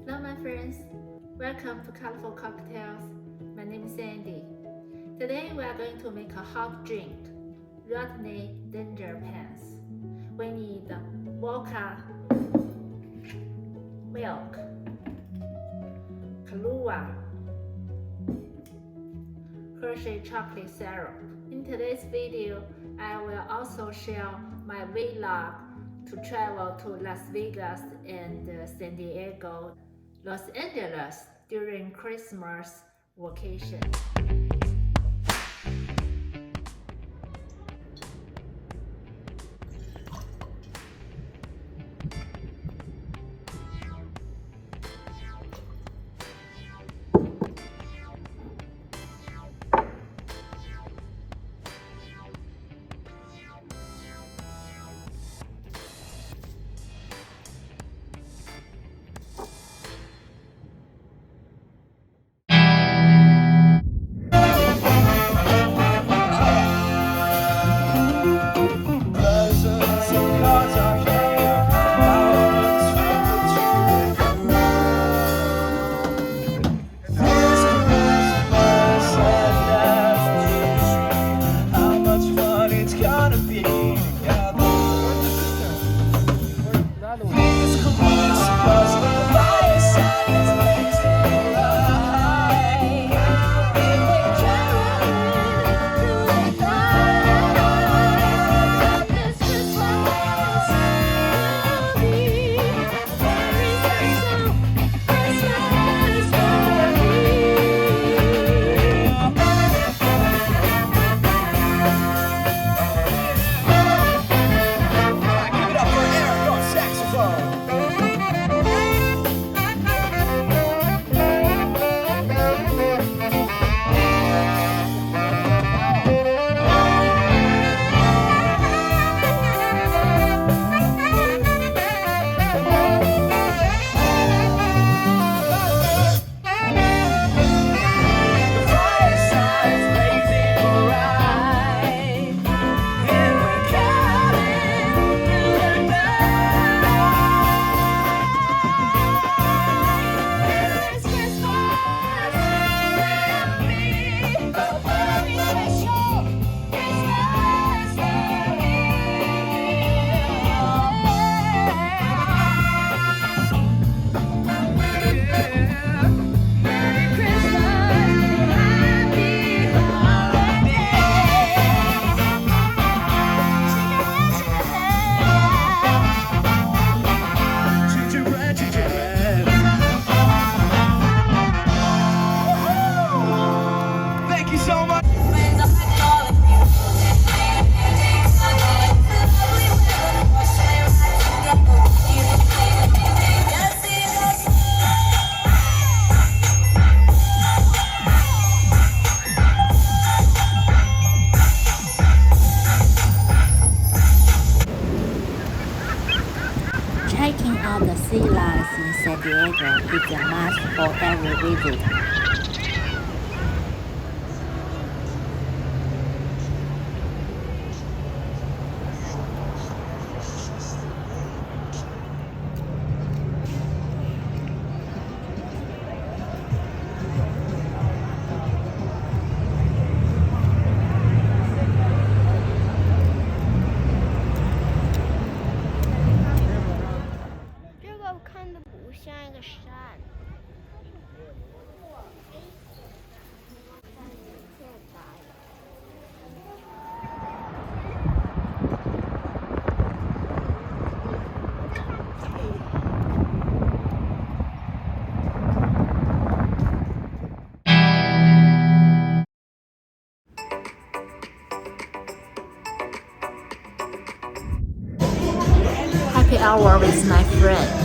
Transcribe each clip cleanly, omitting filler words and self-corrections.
Hello my friends, welcome to Colorful Cocktails. My name is Sandy. Today we are going to make a hot drink, Rodney Dangerpants. We need vodka, milk, Kahlua, Hershey chocolate syrup. In today's video, I will also share my vlog to travel to Las Vegas and San Diego, Los Angeles during Christmas vacation. Checking out the sea lions in San Diego is a must for every visitor. Happy hour with my friend.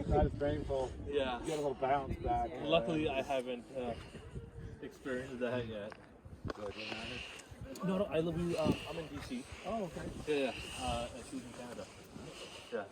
Not as painful. Yeah. You get a little bounce back. Luckily, I haven't experienced that yet. No, I live. I'm in DC. Oh, okay. Yeah, and she's in Canada. Yeah.